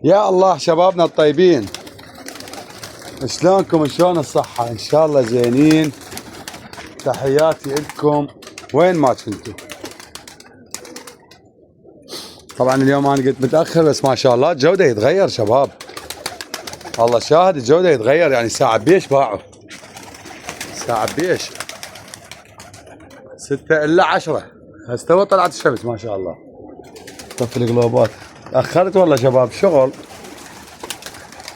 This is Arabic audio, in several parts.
يا الله شبابنا الطيبين، شلونكم؟ شلون الصحة؟ ان شاء الله زينين. تحياتي لكم وين ما كنتوا. طبعا اليوم انا قلت متأخر بس ما شاء الله الجودة يتغير شباب، الله شاهد الجودة يتغير. يعني ساعة بيش باعوا، ساعة بيش 6 إلا 10 هسه طلعت الشمس ما شاء الله. طفي القلوبات. تأخرت والله شباب، شغل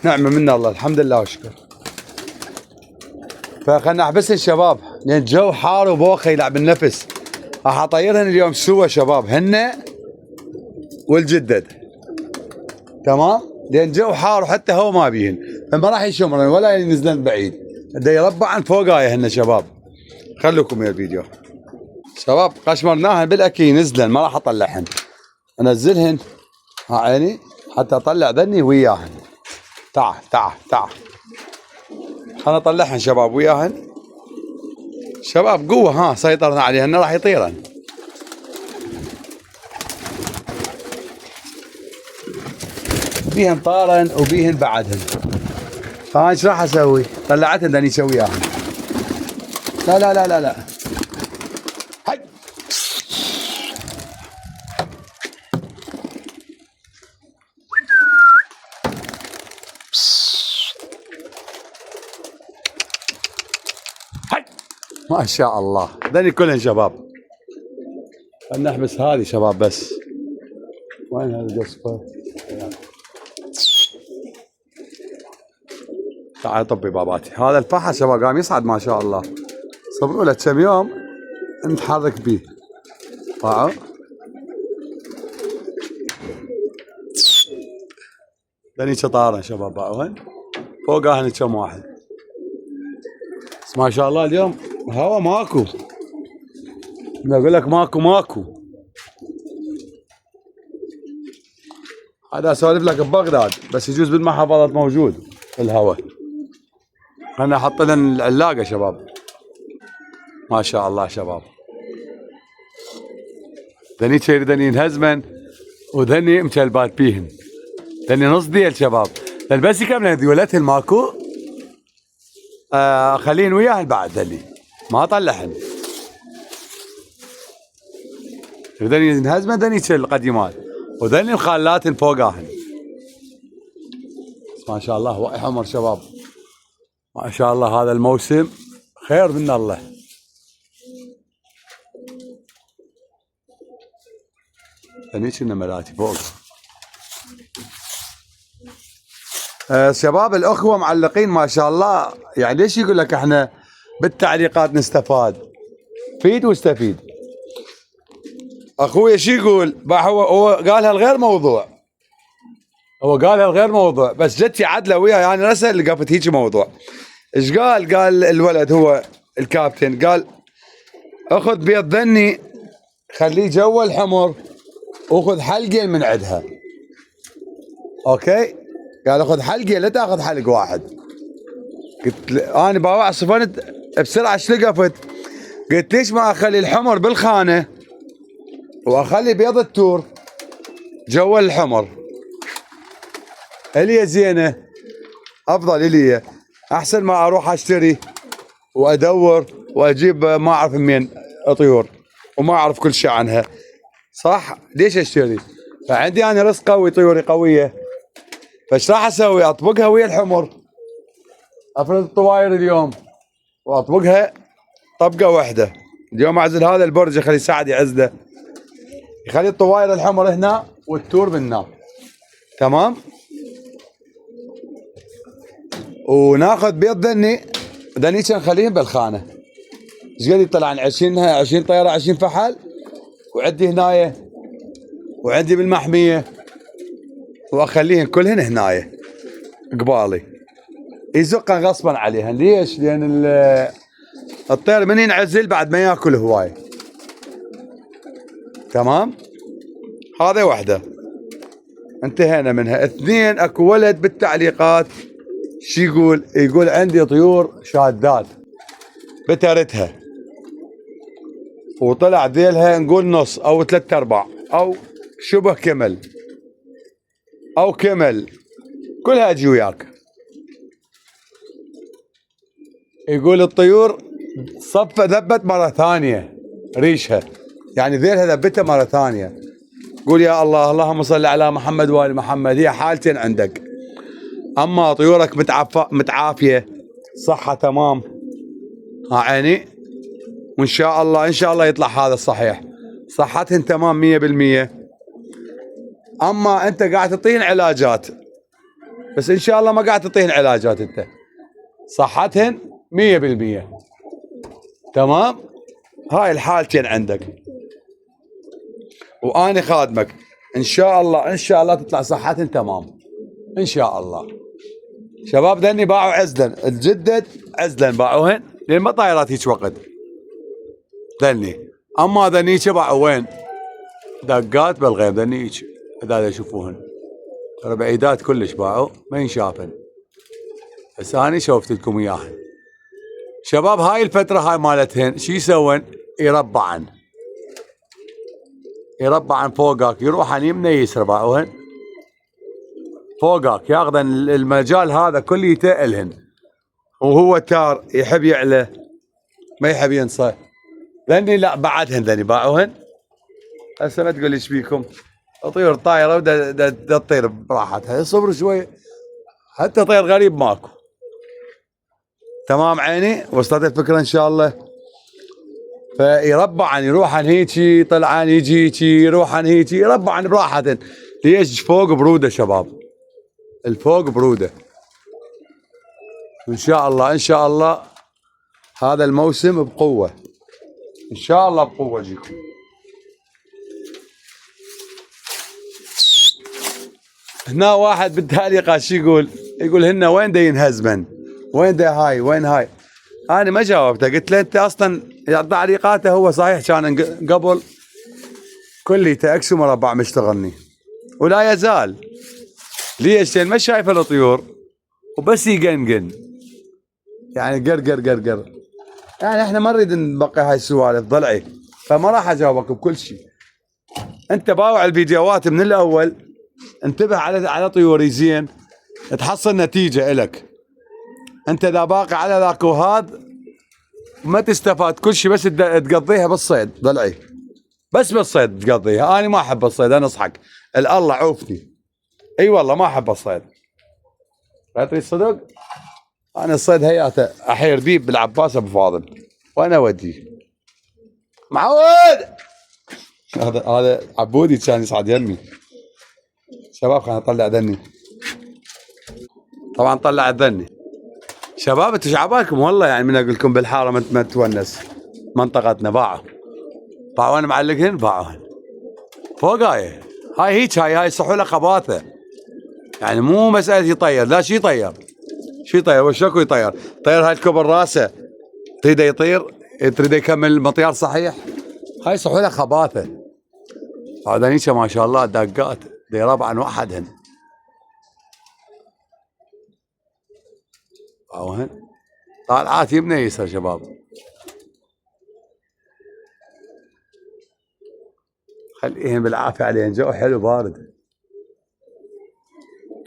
نعمة من الله، الحمد لله وشكر. فخلنا احبسن شباب لان الجو حار وبوخه يلعب النفس. راح اطيرهن اليوم سوا شباب، هن والجدد تمام، لان الجو حار وحتى هو ما بيهن، فما راح يشمرن ولا ينزلن بعيد، بده يربعن فوقاي هن شباب. خلوكم ويا الفيديو شباب. قشمرناهن بالاكي نزلن، ما راح اطلعهن، انزلهن ها عيني حتى اطلع ذني وياهن. تعال تعال تعال خلنا نطلعهن شباب وياهن. شباب قوة، ها سيطرنا عليهن راح يطيرن. بيهن طارن وبيهن بعدهن. فانا ايش راح اسوي؟ طلعتهن داني اسوياهن. لا لا لا لا لا هاي هاي ما شاء الله داني كلهن شباب. خلنا نحبس هذه شباب بس. وين هذه القصفة؟ تعال طبي باباتي. هذا الفحل شباب قام يصعد ما شاء الله، صبروا له كم يوم نتحرك بيه. طاعوا دني شطارة شباب باعوهن فوقاهن كم واحد. بس ما شاء الله اليوم هوا ماكو، اقول لك ماكو. هذا اسولف لك ببغداد، بس يجوز بالمحافظات موجود الهواء. خلنا احط لهم العلاقه شباب. ما شاء الله شباب، ذني دني انهزمن وذني مكلبات بيهن، ذني نص ديل شباب. بس يكملن ذيولتهن ماكو، خلين وياهن بعد ذني ما اطلعهن. ذني انهزمن ذني القديمات وذني الخالاتن فوقاهن. ما شاء الله واي حمر شباب، ما شاء الله هذا الموسم خير من الله. ثاني كنا ملاتي فوق. شباب الاخوه معلقين ما شاء الله، يعني ليش يقول لك احنا بالتعليقات نستفاد؟ فيد واستفيد. اخوي شو يقول؟ هو قالها الغير موضوع، هو قالها الغير موضوع، بس جتي عدله وياه يعني رسل لقفت هيك موضوع. ايش قال؟ قال الولد هو الكابتن قال اخذ بيض ذني خليه جوا الحمر واخذ حلقين من عندها. اوكي؟ قال اخذ حلقين لا تاخذ حلق واحد. قلت انا باوع صفنت بسرعه شلقفت، قلت ليش ما اخلي الحمر بالخانه واخلي بيض التور جوا الحمر؟ الي زينه افضل الي، احسن ما اروح اشتري وادور واجيب ما اعرف من طيور وما اعرف كل شيء عنها. صح؟ ليش اشتري؟ فعندي انا رزق قوي، طيوري قويه، فايش راح اسوي؟ اطبقها ويا الحمر، افرد الطواير اليوم واطبقها طبقه واحده. اليوم اعزل هذا البرج خلي يساعد يعزله، يخلي الطواير الحمر هنا والتور بالنار. تمام؟ وناخذ بيض ذني كان نخليهم بالخانه. ايش قد يطلع عن 20 طياره 20 فحل، وعندي هنايه وعندي بالمحميه، واخليهن كلهن هنايه قبالي. يزقن غصبا عليهن. ليش؟ لان الطير من ينعزل بعد ما ياكل هواي. تمام؟ هذا وحده انتهينا منها. اثنين، اكو ولد بالتعليقات شو يقول؟ يقول عندي طيور شادات بترتها وطلع ذيلها نقول نص او 3/4 او شبه كمل. او كمل كلها اجي وياك. يقول الطيور صفة ذبت مرة ثانية ريشها، يعني ذيلها ذبتها مرة ثانية. قول يا الله اللهم صل على محمد وآل محمد. هي حالتين عندك، اما طيورك متعافية صحة تمام، ها عيني، وان شاء الله ان شاء الله يطلع هذا الصحيح، صحتهن تمام 100%. اما انت قاعد تعطيهن علاجات، بس ان شاء الله ما قاعد تعطيهن علاجات، انت صحتهن 100%. تمام، هاي الحالتين عندك، واني خادمك ان شاء الله ان شاء الله تطلع صحتهن تمام ان شاء الله. شباب ذني باعوا عزلا، الجدد عزلا باعوهن لان ما طايرات هيك وقت ذني. اما ذنيك باعوا وين؟ دقات بالغيب ذنيك، اذا يشوفوهن ترى بعيدات كلش باعوا ما ينشافن، بس اني شوفت لكم اياهن. شباب هاي الفترة هاي مالتهن شي يسوون؟ يربعن فوقك، يروحن يمنى يسرى باعوهن فوقك، ياخذن المجال هذا كليته الهن، وهو تار يحب يعلى ما يحب ينصى. ذني لا بعدهن ذني باعوهن. هسه ما تقول ايش بيكم، طيور طايره ودا تطير براحتها، صبر شوي حتى طير غريب ماكو. تمام عيني، وصلت الفكره ان شاء الله. فيربعن يروحن هيجي، طلعان يجي هيجي، يروحن هيجي، يربعن براحتهن. ليش؟ فوق بروده شباب، الفوق بروده. وان شاء الله ان شاء الله هذا الموسم بقوه، ان شاء الله بقوه اجيكم. هنا واحد بالتعليقات شو يقول هن وين دا ينهزمن، وين دا هاي، وين هاي. انا ما جاوبته، قلت له انت اصلا تعليقاته هو صحيح كان قبل كليته اكس مربع مشتغلني ولا يزال. ليش؟ لان ما شايف الطيور وبس يقنقن، يعني قر. يعني احنا ما نريد نبقي هاي السوالف ضلعي، فما راح اجاوبك بكل شيء. انت باوع الفيديوهات من الاول، انتبه على طيوري زين، تحصل نتيجه الك. انت اذا باقي على ذاك وهذا ما تستفاد كل شيء، بس تقضيها بالصيد ضلعي، بس بالصيد تقضيها. انا ما احب الصيد، انا اصحك الله عوفني، اي والله ما احب الصيد. لا تريد صدق؟ انا الصيد هياته احير بيه بالعباس ابو فاضل وانا اوديه معود. هذا عبودي كان يصعد يمي. شباب خلينا نطلع ذني، طبعا طلع الذني. شباب انتوا ايش عبالكم والله، يعني من اقول لكم بالحاره ما تونس منطقتنا. باعوا وانا معلقهن، باعوهن فوق. هاي هيك هاي صحوا له خباثه، يعني مو مساله يطير، لا شي يطير، شي يطير وشكو يطير. طير هاي الكبر راسه تريده يطير، تريده يكمل المطيار صحيح، هاي صحوا له خباثه. هذا نيشه ما شاء الله دقات دي ربعا وحدهن باعوهن. طالعات يمنى يسر شباب. خليهن بالعافيه عليهن، جو حلو بارد.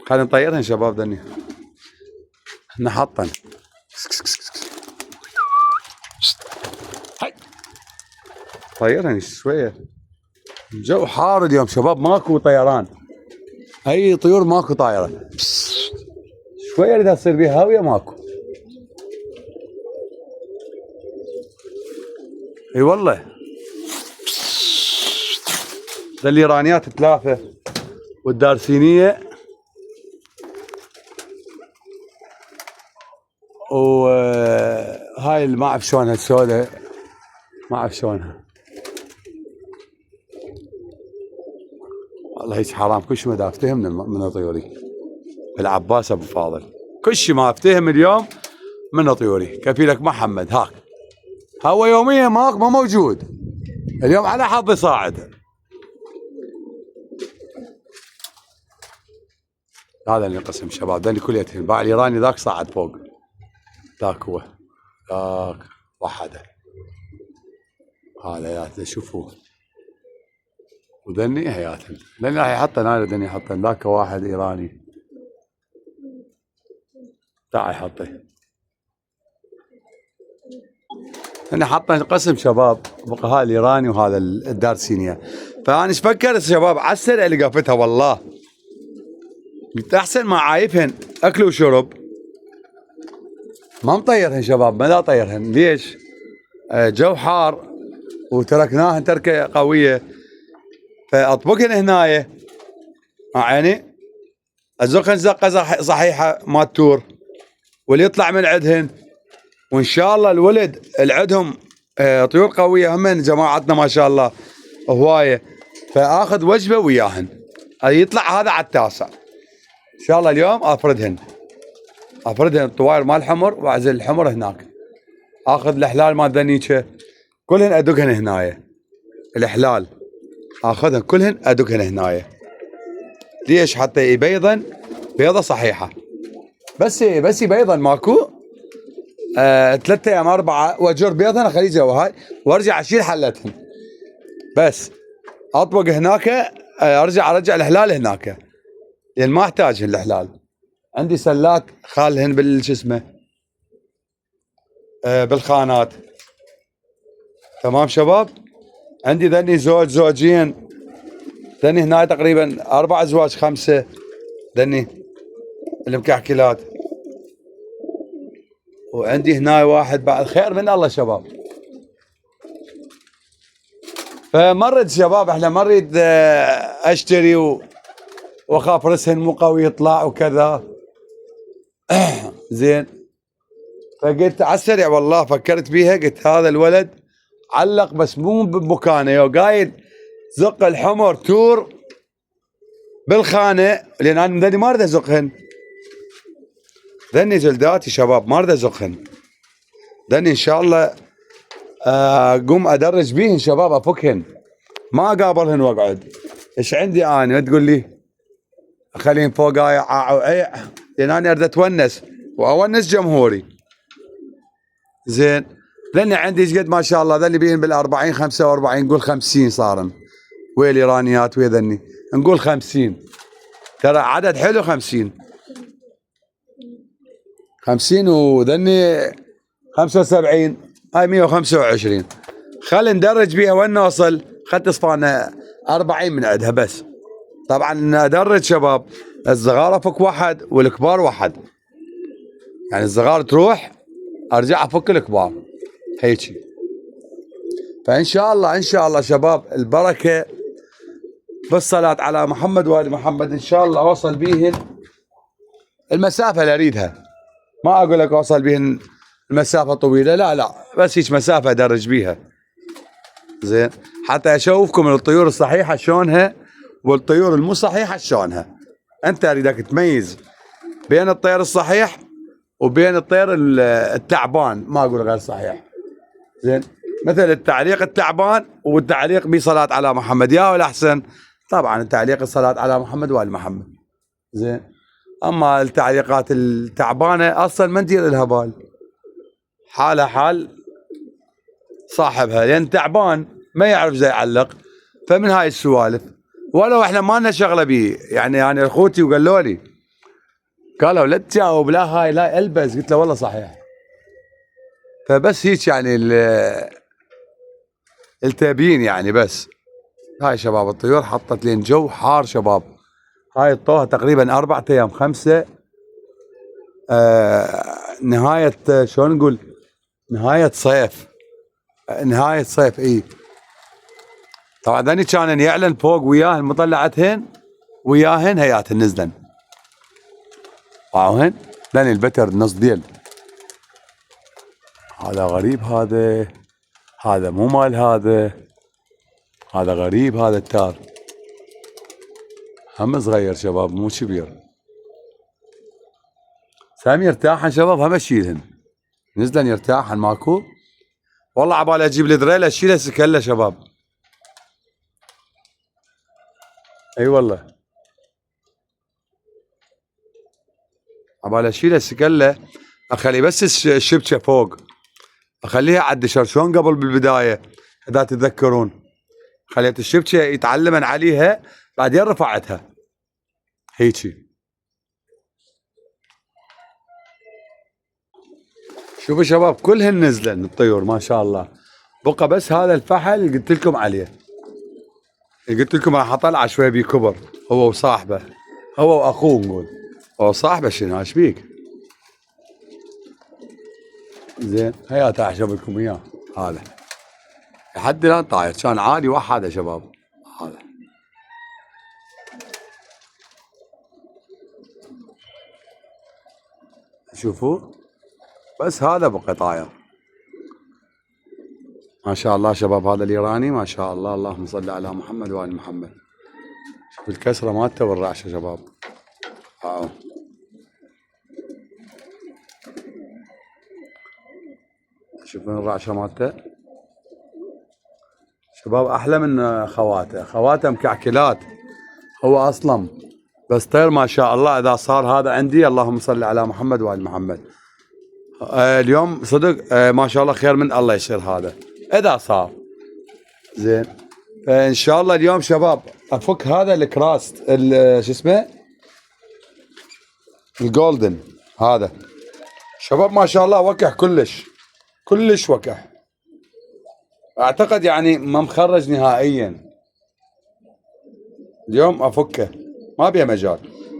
خلينا نطيرهن شباب ذني، احنا حطن. هاي طيرهن شويه، الجو حار اليوم شباب، ماكو طيران، اي طيور ماكو طايره. شويه اذا تصير بيها هاويه ماكو. اي والله ذا الايرانيات 3 والدارسينيه وهاي اللي ما اعرف شلونها السوداء، ما اعرف شلونها والله. هيك حرام كل شيء ما افتهم من طيوري العباس ابو فاضل، كل شيء ما افتهم اليوم من طيوري. كفيلك محمد هاك هو يوميا ما موجود، اليوم على حظي صاعد. هذا اللي انقسم شباب، ذني كليتهم. باع الايراني ذاك صعد فوق، ذاك هو ذاك وحده، هذا يا شوفوه وذني هياتهم، ذني راح يحطن، هذا ذني يحطن، ذاك واحد ايراني تعال يحطه. هنا حطنا قسم شباب بقى الايراني وهذا الدارسينيا. فانا ايش فكرت شباب على السريع لقفتها والله. قلت احسن ما عايفهن اكل وشرب، ما مطيرهن شباب، ما لا طيرهن. ليش؟ جو حار وتركناهن تركه قويه، فاطبقهن هنايا مع عيني، ازقهن زقه صحيحه ما تور، واللي يطلع من عندهن. وان شاء الله الولد اللي عندهم طيور قويه هم جماعتنا ما شاء الله هوايه، فاخذ وجبه وياهن. يطلع هذا على التاسع ان شاء الله. اليوم افردهن الطواير مال الحمر واعزل الحمر هناك، اخذ الاحلال مال ذنيكه كلهن ادقهن هنايا. الاحلال اخذهن كلهن ادقهن هنايا. ليش؟ حتى يبيضن بيضه صحيحه. بس يبيضن ماكو 3 ايام 4 واجر بيضهن اخليه جوا هاي، وارجع اشيل حلتهن. بس اطبق هناك ارجع الحلال هناك، لان ما احتاجهن الحلال. عندي سلات خالهن بالش اسمه بالخانات. تمام شباب. عندي ذني زوجين، ذني هنا تقريبا 4 ازواج 5 ذني المكحكلات. وعندي هنا واحد بعد خير من الله شباب. فمرد شباب احنا مريد اشتري واخاف رسهن مو قوي يطلع وكذا. زين. فقلت على السريع والله فكرت بيها، قلت هذا الولد علق بس مو بمكانه، يو قايل زق الحمر تور بالخانه، لان انا ذني ما اريد ازقهن. ذني جلداتي شباب ما اريد ازقهن. ذني ان شاء الله اقوم ادرج بيهن شباب، افكهن ما اقابلهن واقعد. ايش عندي انا تقول لي اخليهم فوقاي عاع، لان انا اريد اتونس واونس جمهوري. زين. ذني عندي ايش قد ما شاء الله، ذني بيهن بال40 45 نقول 50 صارن، ويا الايرانيات ويا ذني نقول 50. ترى عدد حلو 50 وذني 75، هاي 125. خل ندرج بيها وين نوصل، خل تصفانا 40 من عندها بس. طبعا ندرج شباب، الصغار افك واحد والكبار واحد، يعني الصغار تروح ارجع افك الكبار هيجي. فان شاء الله شباب البركه بالصلاه على محمد وال محمد. ان شاء الله اوصل بيهن المسافه اللي اريدها، ما اقول لك اوصل بيهن المسافه طويله، لا بس هيك مسافه ادرج بيها. زين. حتى اشوفكم الطيور الصحيحه شلونها والطيور المو صحيحه شلونها. انت اريدك تميز بين الطير الصحيح وبين الطير التعبان، ما اقول غير صحيح. زين. مثل التعليق التعبان والتعليق بصلاة على محمد، يا والاحسن طبعا التعليق الصلاة على محمد وآل محمد. زين. اما التعليقات التعبانه اصلا ما ندير لها بال، حالها حال صاحبها، لان تعبان ما يعرف زي يعلق. فمن هاي السوالف، ولو احنا ما لنا شغله بيه. يعني اخوتي وقالوا لي، قالوا لا تجاوب لا هاي لا البس، قلت له والله صحيح. فبس هيك يعني التبيين يعني. بس هاي شباب الطيور حطت لين جو حار شباب. هاي الطوها تقريبا 4 ايام 5 نهاية شلون نقول نهاية صيف اي. طبعا ذني كان يعلن فوق وياهن مطلعتهن وياهن هياتهن نزلن واوهن. ذني البتر نص ديل. هذا غريب، هذا مو مال هذا غريب. هذا التار هم صغير شباب مو كبير. سامي يرتاحن شباب، هم اشيلهن نزلن يرتاحن ماكو. والله عبالي اجيب لي دريله اشيلها سكله شباب. اي والله عبالي اشيلها سكله، اخلي بس الشبكه فوق، اخليها على الدشر شلون قبل بالبدايه اذا تتذكرون. خليت الشبكة يتعلمن عليها بعدين رفعتها هيجي. شوفوا شباب كلهن نزلن الطيور ما شاء الله. بقى بس هذا الفحل اللي قلت لكم عليه، اللي قلت لكم راح اطلع شوي بكبر هو وصاحبه، هو واخوه نقول، هو صاحبه شنو ايش بيك؟ زين هيا احشب لكم اياه. هذا لحد الان طاير، كان عادي واحد يا شباب. هذا شوفوا بس هذا بقى طاير ما شاء الله شباب. هذا الايراني ما شاء الله، اللهم صل على محمد وال محمد. شوف الكسره مالته والرعشه شباب. شوفون الرعشه مالته شباب، احلى من خواته. خواته مكعكلات، هو اصلا بس طير ما شاء الله. اذا صار هذا عندي اللهم صل على محمد وال محمد. اليوم صدق ما شاء الله خير من الله يصير هذا اذا صار زين. فان شاء الله اليوم شباب افك هذا الكراست شو اسمه الجولدن هذا شباب ما شاء الله وكح كلش وكح. اعتقد يعني ما مخرج نهائيا. اليوم افكه ما بيه مجال.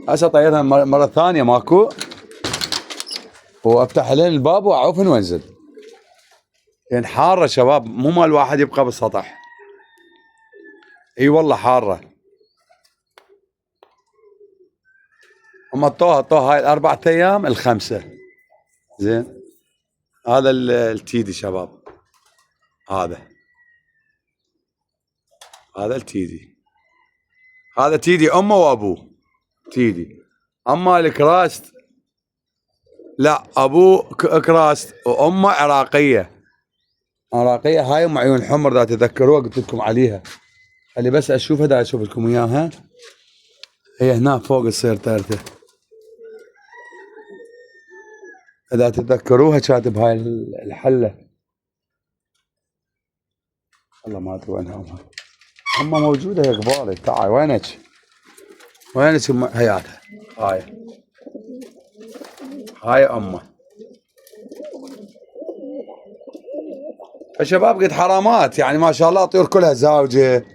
هسه طيرها مره ثانيه ماكو، وافتح لين الباب واعوفن وانزل. لان حاره شباب، مو مال الواحد يبقى بالسطح. اي والله حاره. هم طوها هاي الاربع ايام الخمسه زين. هذا التيدي شباب، هذا التيدي، هذا تيدي امه وابوه تيدي. اما الكراست لا، ابوه كراست وامه عراقيه. هاي ام عيون حمر اذا تذكروها قلت لكم عليها. خلي بس اشوفها دا اشوف لكم اياها. هي هنا فوق تصير طيرته اذا تتذكروها، كاتب هاي الحله. والله ما ادري وينها امها. امها موجوده هي قبالي. تعال وينك هياتها. هاي امه. فشباب قد حرامات يعني ما شاء الله. طيور كلها زاوجه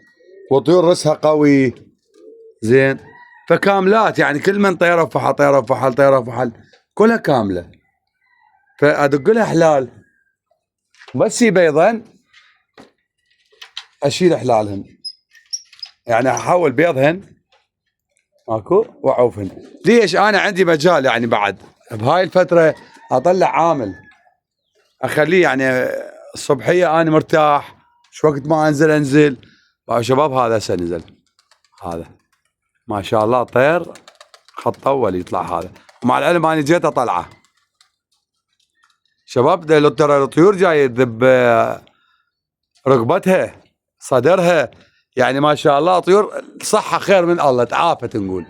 وطيور رسها قوي زين. فكاملات يعني كل من طيره فحل كلها كامله. فادق لها حلال بس بيضا اشيل حلالهن، يعني احول بيضهن ماكو واعوفهن. ليش؟ انا عندي مجال يعني بعد بهاي الفتره اطلع عامل اخليه يعني الصبحيه انا مرتاح، شو وقت ما انزل. شباب هذا هسه نزل، هذا ما شاء الله طير خط اول يطلع هذا. ومع العلم انا جيت اطلعه شباب. ترى الطيور جاي تذب رقبتها صدرها، يعني ما شاء الله طيور صحة خير من الله، تعافت نقول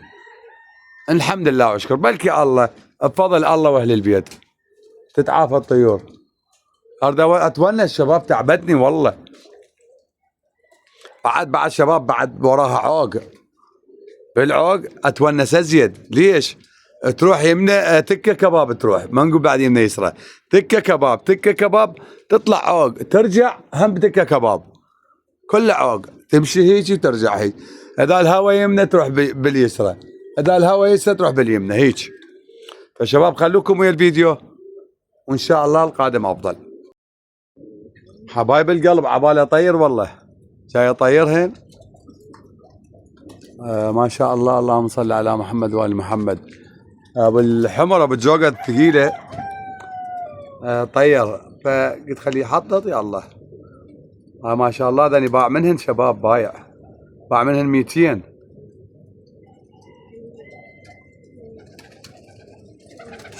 الحمد لله واشكر. بلكي الله بفضل الله واهل البيت تتعافى الطيور. اتونس شباب، تعبتني والله. بعد شباب بعد وراها عوق، بالعوق اتونس ازيد. ليش؟ تروح يمنى تكه كباب، تروح ما نقول بعد يمنى يسرى، تكه كباب تطلع عوق، ترجع هم بتكه كباب، كله عوق. تمشي هيك وترجع هيك. اذا الهوا يمنى تروح باليسرى، اذا الهوا يسرى تروح باليمنى هيك. فشباب خلوكم ويا الفيديو وان شاء الله القادم افضل. حبايب القلب عبالي اطير والله، جاي اطيرهن. ما شاء الله اللهم صل على محمد وال محمد. ابو الحمر ابو الجوقه الثقيله طير، فقلت خليه يحطط. يا الله ما شاء الله ذاني باع منهن شباب، باع منهن 200.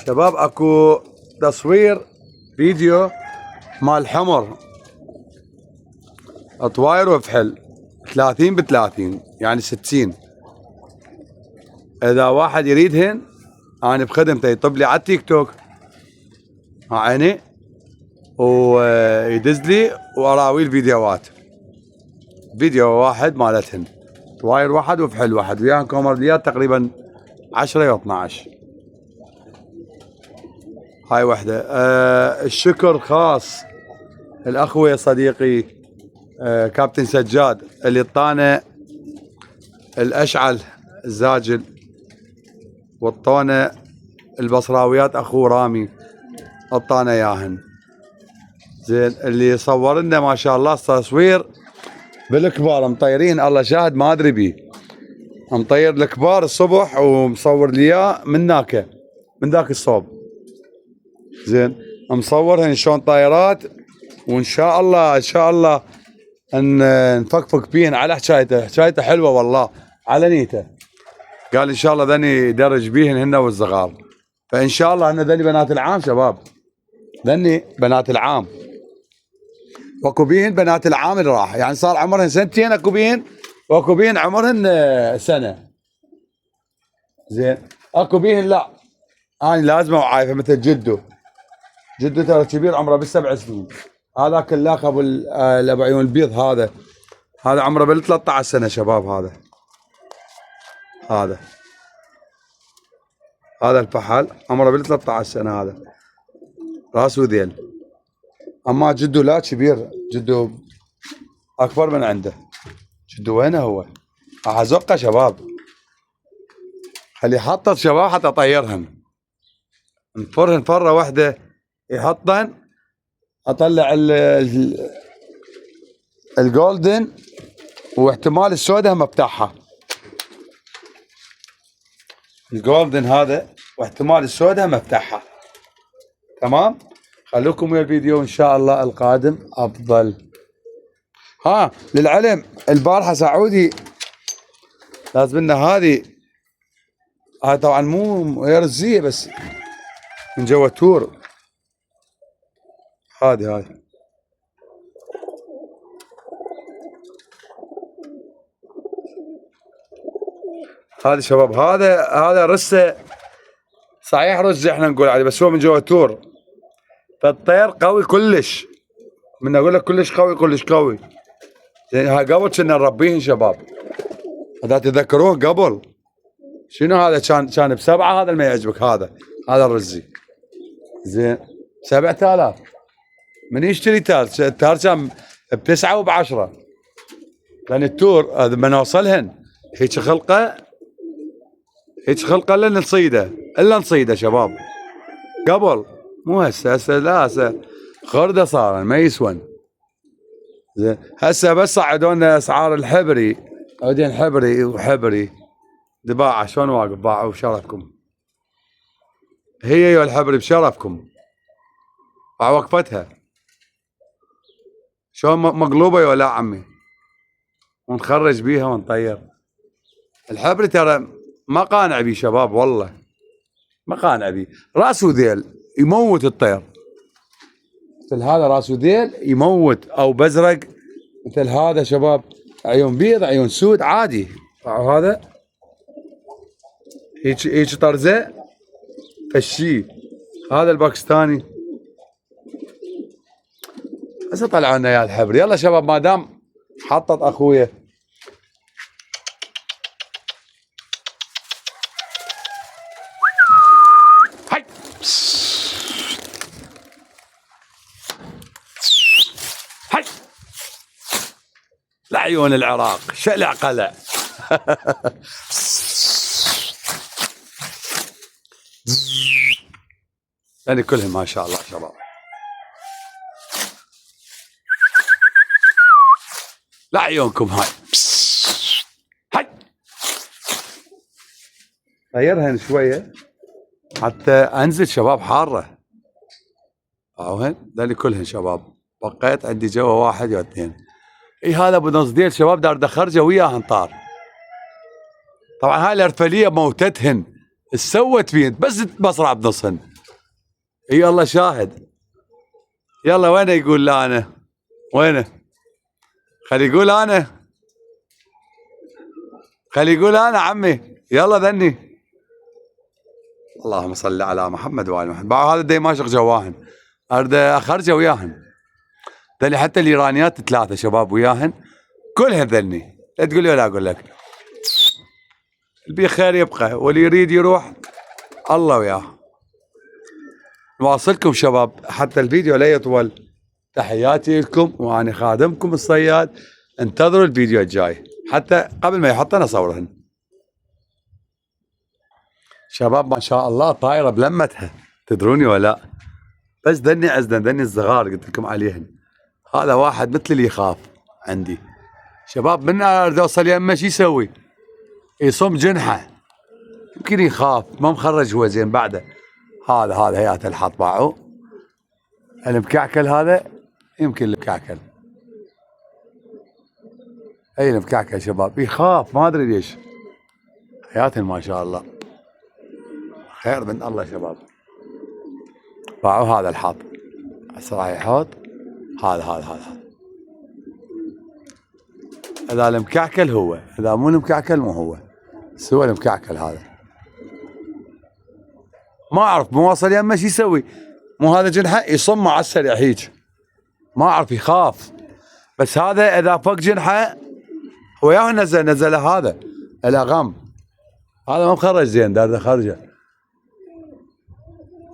شباب اكو تصوير فيديو مال حمر اطواير وفحل 30 ب30 يعني 60. اذا واحد يريدهن انا بخدمته يطب لي على التيك توك عيني ويدز لي واراوي الفيديوهات. فيديو واحد مالتهن، طواير واحد وفحل واحد، وياهم كومرديات تقريبا 10 أو 12. هاي وحده. الشكر خاص الاخوي صديقي كابتن سجاد اللي اعطانا الاشعل الزاجل، واعطانا البصراويات اخو رامي اعطانا اياهن. زين اللي صور لنا ما شاء الله تصوير بالكبار مطيرين، الله شاهد ما ادري بيه، مطير الكبار الصبح ومصور لي اياه من ذاك الصوب. زين مصورهن شلون طايرات، وان شاء الله ان نفكفك بيهن على حكايته حلوه والله على نيته. قال ان شاء الله ذني يدرج بيهن هن والصغار، فان شاء الله هن ذني بنات العام شباب، ذني بنات العام، واكو بيهن بنات العام اللي راح، يعني صار عمرهن سنتين اكو بيهن، واكو بيهن عمرهن سنه. زين اكو بيهن لا انا لازمه وعايفه مثل جده ترى كبير عمره ب7 سنين. هذاك اللاخ ابو عيون البيض هذا عمره ب13 سنه شباب. هذا الفحل عمره ب13 سنه، هذا راس وذيل. اما جده لا كبير، جده اكبر من عنده. جده وينه هو؟ راح ازقه شباب، خلي يحطط شباب حتى اطيرهن، نفرهن فره واحده يحطن، اطلع الجولدن واحتمال السوداء مفتاحها، الجولدن هذا واحتمال السوداء مفتاحها. تمام، خلوكم ويا الفيديو ان شاء الله القادم افضل. للعلم البارحه سعودي لازم لنا هذه طبعا مو رزيه بس من جوا تور، هذه شباب، هذا رسه صحيح، رز احنا نقول عليه بس هو من جوا تور، فالطير قوي كلش، من اقول لك كلش قوي. زين هاي قبل كنا نربيهن شباب، اذا تذكرون قبل شنو هذا كان ب7، هذا ما يعجبك، هذا الرزي. زين 7000 من يشتري التار كان ب9 وب10، لان التور هذا من اوصلهن هيك خلقه الا نصيده شباب. قبل مو هسه لا، هسه خرده صار ما يسون. زين هسه بس صعدونا اسعار الحبري، بعدين حبري دباعه شلون واقف باعوا بشرفكم، هي الحبري بشرفكم على وقفتها شلون مقلوبه ولا عمي، ونخرج بيها ونطير. الحبري ترى ما قانع بيه شباب، والله ما قانع بيه، راس وذيل يموت الطير، مثل هذا راس وذيل يموت، او بزرق مثل هذا شباب، عيون بيض عيون سود عادي. هذا هيك طرزه فشي، هذا الباكستاني. هسه طلعوا لنا يا الحبر. يلا شباب ما دام حطت اخويا هاي هاي لعيون العراق شلع قلع يعني كلهم ما شاء الله شباب. لعيونكم هاي هاي غيرهن شويه حتى انزل شباب، حاره اهوهن ذلك كلهن شباب. بقيت عندي جوا 1 أو 2. اي هذا ابو نص ديل شباب دار خرجه وياهن طار. طبعا هاي الارفليه موتتهن، سوت فيهن بس بصرع بنصهن. اي الله شاهد. يلا وينه يقول لا انا وينه، خلي يقول انا، عمي يلا ذني. اللهم صل على محمد وآل محمد. هذا دي ماشق جواهن، ارد اخرجه وياهن. ذلي حتى الايرانيات 3 شباب وياهن، كلها ذني، لا تقول لي ولا اقول لك. اللي بخير يبقى، واللي يريد يروح الله وياه. نواصلكم شباب حتى الفيديو لا يطول. تحياتي لكم وانا خادمكم الصياد. انتظروا الفيديو الجاي حتى قبل ما يحطن اصورهن. شباب ما شاء الله طايره بلمتها، تدروني ولا لا؟ بس ذني عزدن، ذني الصغار قلت لكم عليهن. هذا واحد مثل اللي يخاف عندي. شباب من اريد اوصل يمه شو يسوي؟ يصم جنحه، يمكن يخاف ما مخرج هو زين بعده. هذا هيات الحط باعوا المكعكل هذا، يمكن المكعكل اي المكعكل شباب يخاف ما ادري ليش. حياتهم ما شاء الله خير من الله شباب. باعوا هذا الحط هسه راح يحط هذا اذا المكعكل هو، اذا مو المكعكل مو هو، سوى المكعكل هذا. ما اعرف مواصل يمه شو يسوي؟ مو هذا جنحه يصم على السريع هيك، ما اعرف يخاف. بس هذا اذا فك جنحه وياه نزل هذا الاغم، هذا ما مخرج زين دار خرجه.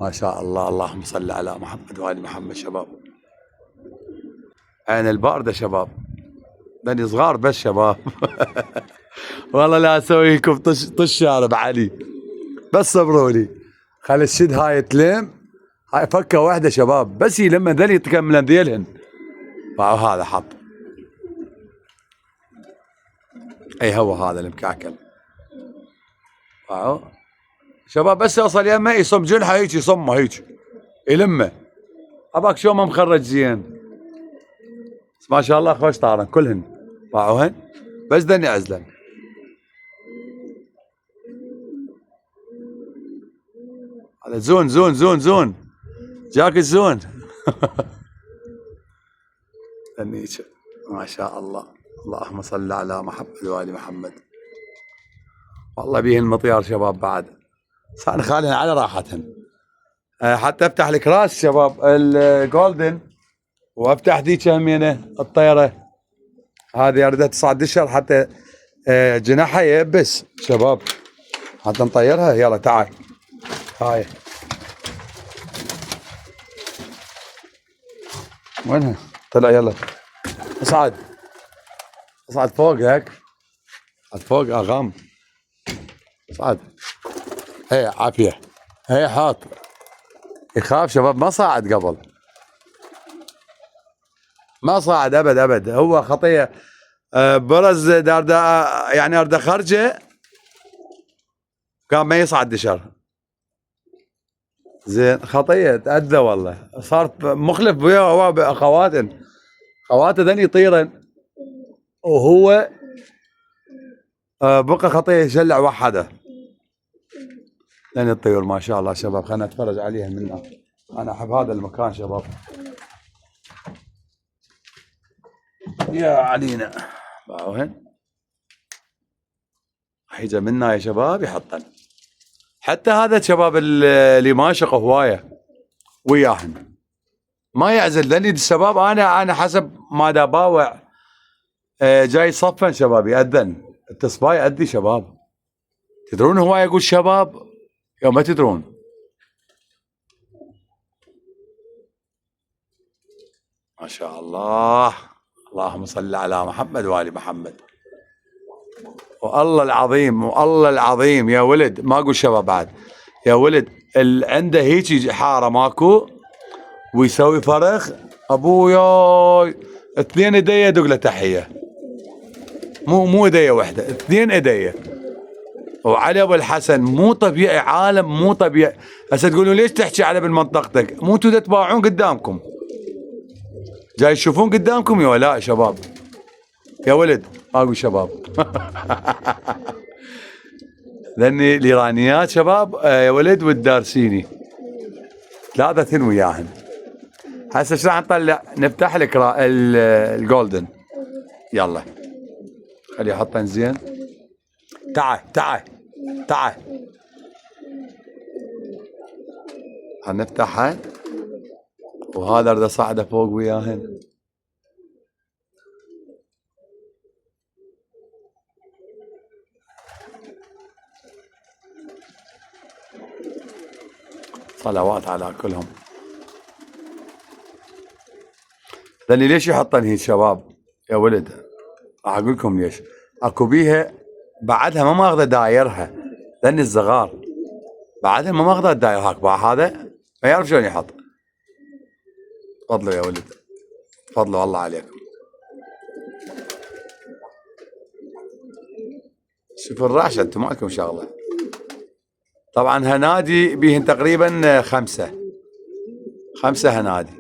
ما شاء الله، اللهم صل على محمد وآل محمد. شباب عين الباردة شباب، دني صغار بس شباب. والله لا اسوي لكم طش شارب علي، بس صبروا لي. خلي الشد هاي تلم، هاي فكه واحده شباب، بس لما ذلي تكمل ذيلهن. هذا حط اي هو هذا المكعكل. شباب بس يوصل يمه يصم جنحه هيك، يصمه هيك يلمه. اباك شو ما مخرج زين. بس ما شاء الله خوش طارن كلهن باعوهن، بس ذني عزلن. هذا زون جاك الزون. ذنيك ما شاء الله، اللهم صل على محمد وآل محمد. والله بيهن المطيار شباب بعد، صار خالهن على راحتهن. حتى افتح الكراس شباب الجولدن، وافتح ذيك همينه الطيره هذه اردها تصعد دشر حتى جناحها يبس شباب، حتى نطيرها. يلا تعال هاي وينها؟ طلع يلا اصعد فوق هيك، اصعد فوق اغام، اصعد. هي عافيه، هي حاط. يخاف شباب، ما صعد قبل، ما صعد ابد. هو خطيه برز دار يعني ارد خرجه كان ما يصعد دشر. زين خطيه تأذى والله، صار مخلف بيا هو خواته ذني يطيرن، وهو بقى خطيه يشلع وحده. لان الطيور ما شاء الله شباب، خلينا نتفرج عليها منا. انا احب هذا المكان شباب. يا علينا باعوهن حيجه منا يا شباب يحطن. حتى هذا شباب اللي ماشق هوايه وياهن ما يعزل ذني الشباب. انا حسب ما دا باوع جاي صفن شباب يأذن التصباي يأدي شباب. تدرون هوايه يقول شباب يوم ما تدرون. ما شاء الله، اللهم صل على محمد وآل محمد. والله العظيم يا ولد، ما اقول شباب بعد يا ولد، عنده هيك حاره ماكو ويسوي فرخ ابويا 2 ايديه يدق له تحيه، مو ايديه واحده، 2 ايديه. وعلي ابو الحسن مو طبيعي، عالم مو طبيعي. هسه تقولون ليش تحكي على بمنطقتك؟ مو انتوا تتباعون قدامكم، جاي تشوفون قدامكم يا ولا شباب. يا ولد ما اقول شباب. لاني الايرانيات شباب يا ولد والدارسيني 3 وياهن. هسه ايش راح نطلع؟ نفتح لك الجولدن. يلا خليه يحطن زين. تعال هنفتحها، وهذا اريد اصعده فوق وياهن. صلوات على كلهم. لاني ليش يحطن هيك شباب يا ولد؟ راح اقول لكم ليش. اكو بيها بعدها ما ماخذه دايرها، لان الصغار بعدها ما ماخذه الداير هاك هذا ما يعرف شلون يحط. تفضلوا يا ولد، تفضلوا الله عليكم. شوفوا الرعشه انتم مالكم شغله. طبعا هنادي بيهن تقريبا 5 هنادي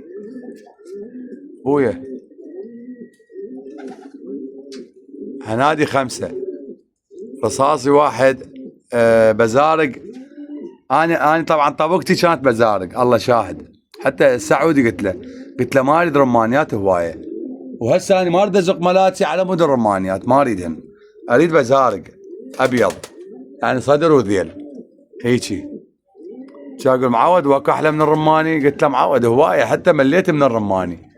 بويا، هنادي 5 رصاصي واحد. بزارق. انا طبعا طبقتي كانت بزارق الله شاهد. حتى السعودي قلت له ما اريد رمانيات هوايه، وهسه انا ما اريد ازق ملاتي على مود الرمانيات، ما اريدهن، اريد بزارق ابيض يعني صدر وذيل هيجي. كان اقول معود واكو احلى من الرماني؟ قلت له معود هوايه، حتى مليت من الرماني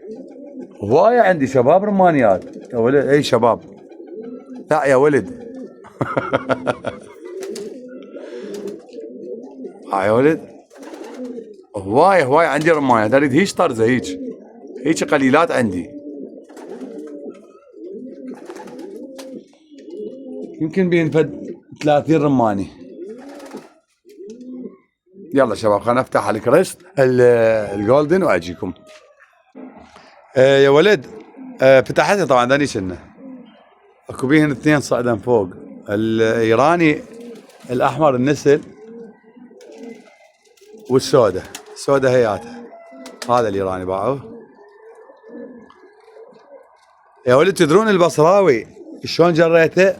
هوايه. عندي شباب رمانيات يا ولد. اي شباب، لا يا ولد. يا ولد هوايه عندي رمانيات، اريد هيج طرزه هيج قليلات عندي. يمكن بينفد 30 رماني. يلا شباب خلينا نفتح الكريست الجولدن واجيكم. يا ولد فتحتها طبعا داني شنه. اكو بيهن 2 صعدا فوق. الايراني الاحمر النسل والسوداء، السوداء هياتها. هذا الايراني باعوه. يا ولد تدرون البصراوي شلون جريته؟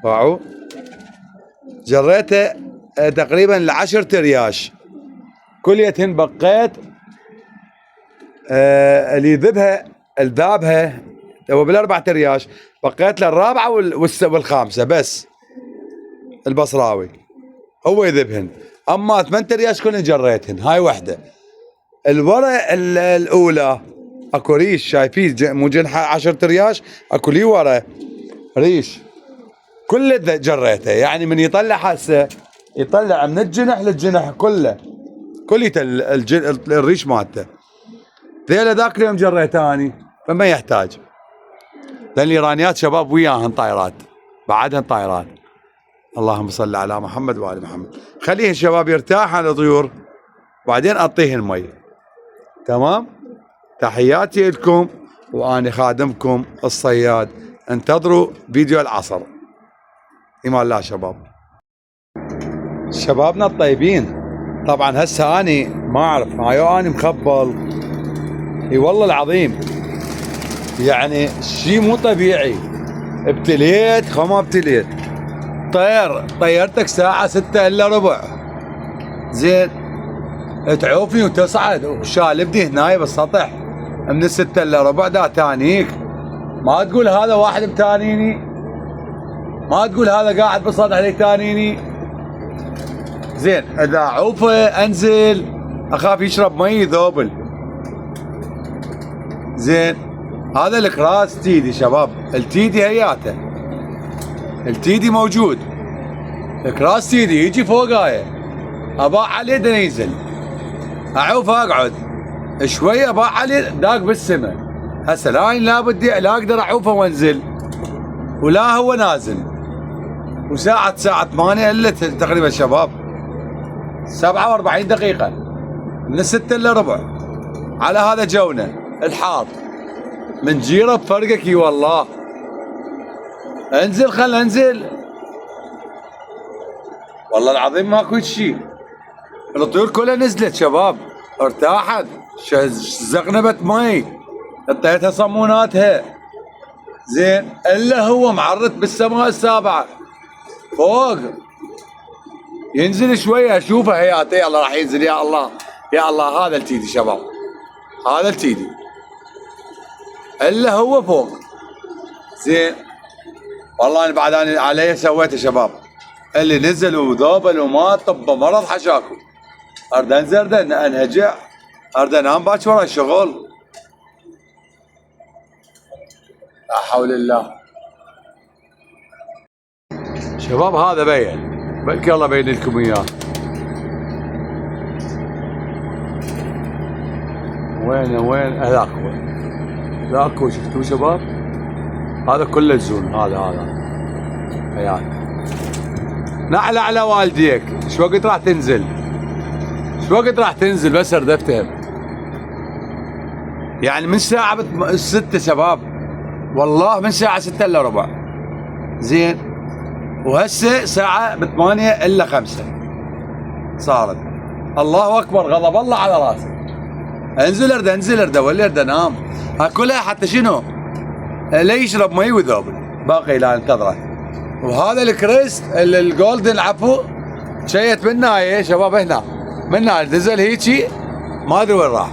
باعوه جريته تقريبا ل10 رياش كليتهن. بقيت اللي يذبها الذابها هو بال4 رياش، بقيت للرابعه والخامسه بس. البصراوي هو يذبهن، اما 8 رياش كلهن جريتهن. هاي وحده. الورا الاولى اكو ريش شايفين مو جنحه 10 رياش، اكو لي ورا ريش كله جريته. يعني من يطلع هسه يطلع من الجنح للجنح كله الريش مالته. ذيلا ذاك اليوم جريته اني، فما يحتاج. لان الايرانيات شباب وياهن طايرات، بعدهن طايرات. اللهم صل على محمد وآل محمد. خليه الشباب يرتاح على الطيور بعدين اعطيهن مي. تمام. تحياتي لكم وانا خادمكم الصياد. انتظروا فيديو العصر. ايمان الله شباب. شبابنا الطيبين، طبعا هسه اني ما اعرف اني مخبل. اي والله العظيم يعني شيء مو طبيعي. ابتليت خما ابتليت. طيرتك ساعة 6 إلا ربع. زين تعوفني وتصعد وشالبني هناي بالسطح من 6 إلا ربع. دا تانيك ما تقول هذا واحد متانيني، ما تقول هذا قاعد بالسطح لي تانيني. زين اذا عوفه انزل اخاف يشرب مي يذوبل. زين هذا الكراس تيدي شباب، التيدي هياته، التيدي موجود. الكراس تيدي يجي فوق هاي اباع عليه دنيزل، اعوف اقعد شويه اباع عليه داق بالسماء. هسه لا بدي لا اقدر اعوفه وانزل ولا هو نازل. وساعة 8 الا تقريبا شباب 47 دقيقة من 6 إلا ربع على هذا جونا الحار من جيره بفرقك. اي والله انزل خل انزل والله العظيم ماكو شيء. الطيور كلها نزلت شباب ارتاحت زغنبت مي اعطيتها صموناتها. زين الا هو معرت بالسماء السابعة فوق ينزل شويه اشوفه هياته. يلا راح ينزل يا الله يا الله. هذا التيدي شباب، هذا التيدي الا هو فوق. زين والله انا بعد انا علي سويته شباب. اللي نزل وذوبل وما طب مرض حشاكم. ارد انزل انهجع ارد انام باكر ورا الشغل. لا حول الله. شباب هذا بين بلكي الله بين لكم اياه. وين هذاك هو ذاك هو شفتوه شباب؟ هذا كله الزون هذا هياك. نعلى على والديك شو وقت راح تنزل؟ شو وقت راح تنزل بس اريد افتهم. يعني من ساعة 6 شباب، والله من ساعة 6 الا ربع. زين وهسه ساعة 8 الا 5 صارت. الله اكبر، غضب الله على راسي. انزل ارد ولا ارد انام. هاكلها حتى شنو؟ لا يشرب مي وذوب باقي لا انتظره. وهذا الكريست الجولدن عفو شيت منا يا شباب هنا منا نزل هيجي ما ادري وين راح.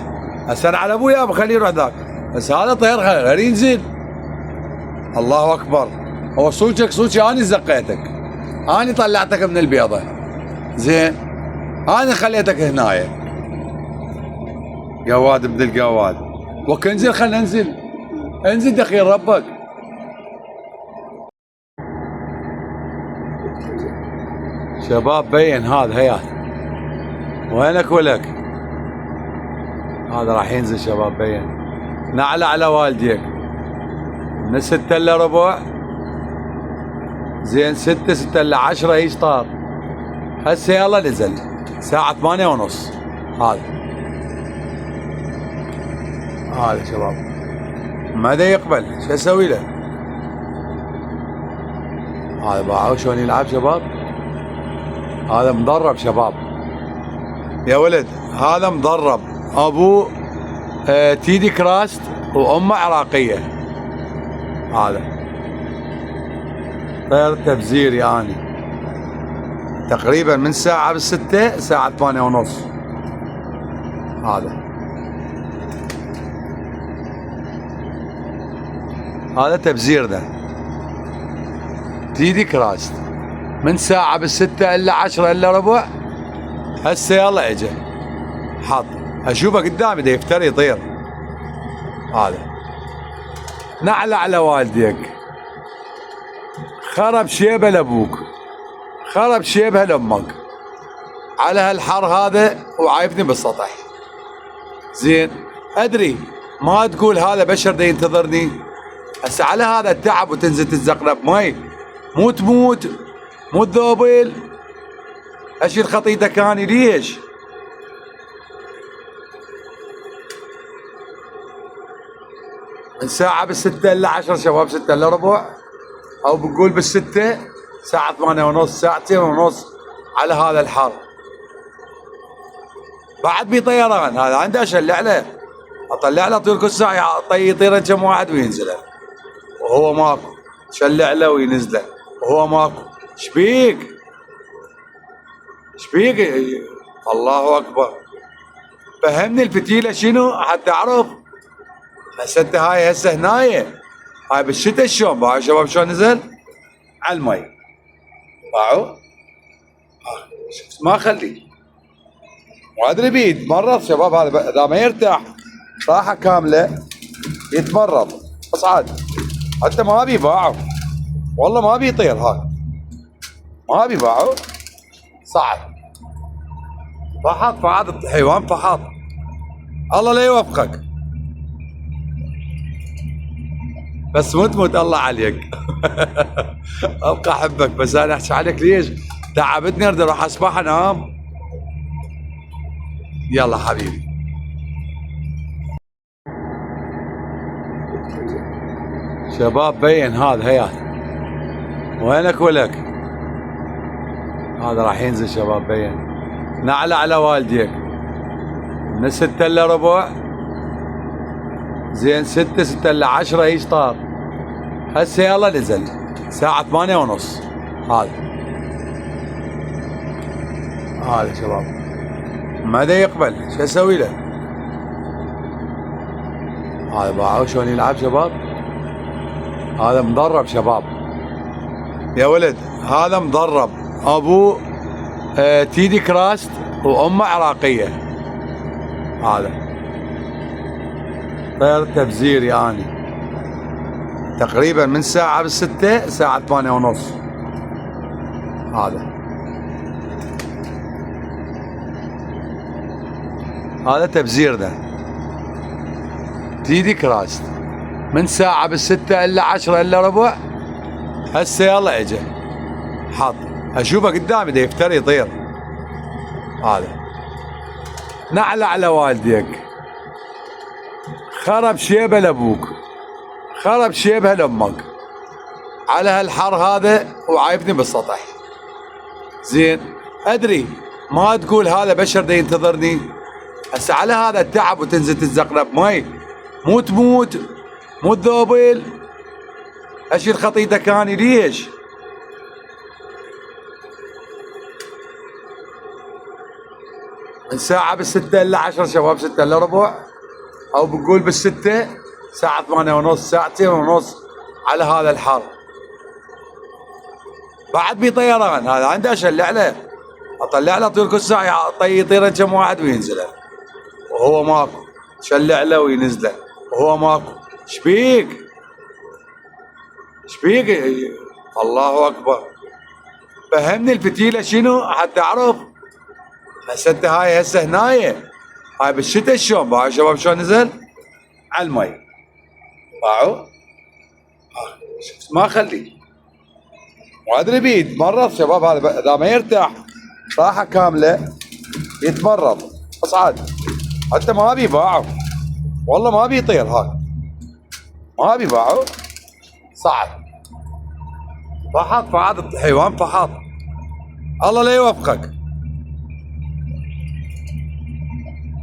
هسه انا على ابويا بخليه يروح ذاك، بس هذا طير خير ينزل. الله اكبر، هو صوتك اني زقيتك، اني طلعتك من البيضه. زين اني خليتك هنايا قواد ابن القواد. وكنزل خلنا انزل دخيل ربك. شباب بين هذا هيات وينك ولك؟ هذا راح ينزل شباب بين. نعلى على والديك من 6 الا ربع. زين 6 الا 10 هيش طار. هسه يلا نزل ساعة 8 ونص. هذا شباب ماذا يقبل شو اسوي له؟ هذا باعوا شلون يلعب شباب. هذا مدرب شباب يا ولد، هذا مدرب. ابوه تيدي كراست وامه عراقيه. هذا طير تبزير يعني تقريبا من ساعة 6 ساعة 8 ونص. هذا تبزير ده تيدي كراست من ساعة 6 الا 10 الا ربع. هسه يلا اجى حط اشوفه قدامي ده يفتري يطير. هذا نعلى على والديك. خرب شيبه لابوك، خرب شيبه لامك على هالحر هذا وعايفني بالسطح. زين ادري ما تقول هذا بشر ده ينتظرني. هسه على هذا التعب وتنزل تتزقلب مي مو تموت مو تذوبل. اشيل خطيتك اني ليش؟ من ساعة 6 الا 10 شباب 6 الا ربع، او بقول 6 ساعة 8 ونص ساعتين ونص على هذا الحر. بعد بي طيران هذا عنده اشلع له، اطلع له طول كل ساعة يطير كم واحد وينزله وهو ماكو، شلع له وينزله وهو ماكو. شبيك؟ الله اكبر، فهمني الفتيلة شنو حتى اعرف. هسه انت هاي هسه هنايا هاي بالشتاء شلون باعوا شباب شلون نزل على المي باعوا. شفت ما خلي ما ادري بيتمرض شباب. هذا اذا ما يرتاح راحة كاملة يتمرض اصعد. حتى ما بيباعوا والله ما بيطير هاي ما بيباعوا صعد. فحط فهذا الحيوان فحط. الله لا يوفقك بس مو تموت الله عليك. ابقى احبك بس انا احكي عليك ليش تعبتني اريد اروح اسبح انام. يلا حبيبي. شباب بين هذا هيات وينك ولك؟ هذا راح ينزل شباب بين. نعلى على والديك من 6 الا ربع. زين 6 الا 10 هيش طار. هسه يلا نزل ساعة 8 ونص. هذا شباب ماذا يقبل شو اسوي له؟ هذا باعوا شلون يلعب شباب. هذا مدرب شباب يا ولد، هذا مدرب. ابوه تيدي كراست وامه عراقيه. هذا طير تبزير يعني تقريبا من ساعة 6 ساعة 8 ونص. هذا تبزير ده تيدك راست من ساعة بالستة إلا 10 إلا ربع. هسه يلا اجى حط اشوفه قدامي دا يفتر يطير. هذا نعلى على والديك، خرب شيبه لابوك، خرب شيبه لامك، على هالحر هذا وعايبني بالسطح. زين ادري ما تقول هذا بشر دا ينتظرني. هسه على هذا التعب وتنزل تتزقلب مي، مو تموت، مو تذوبل، اشيل خطيتك اني ليش؟ من ساعة بالستة إلا 10 شباب، 6 إلا ربع، أو بقول بالستة ساعة 8 ونص، ساعتين ونص على هذا الحر. بعد بي طيران هذا عنده أشلع له، أطلع له طول كل ساعة يطيرن كم واحد وينزله وهو ماكو، شلع له وينزله وهو ماكو. شبيك؟ شبيك؟ الله أكبر. فهمني الفتيلة شنو حتى أعرف. هسه انت هاي هسه هنايا هاي بالشتاء شلون باعوا شباب شلون نزل؟ على المي باعوا. شفت ما خلي ما ادري بيتمرض شباب هذا اذا ما يرتاح راحة كاملة يتمرض. اصعد حتى ما ابي باعوا والله ما ابي يطير هاي ما ابي باعوا. صعد فحط فهذا الحيوان فحط. الله لا يوفقك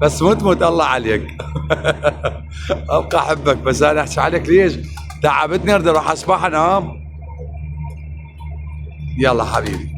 بس مو تموت الله عليك. ابقى احبك بس انا احكي عليك ليش؟ تعبتني اريد اروح اسبح انام. يلا حبيبي.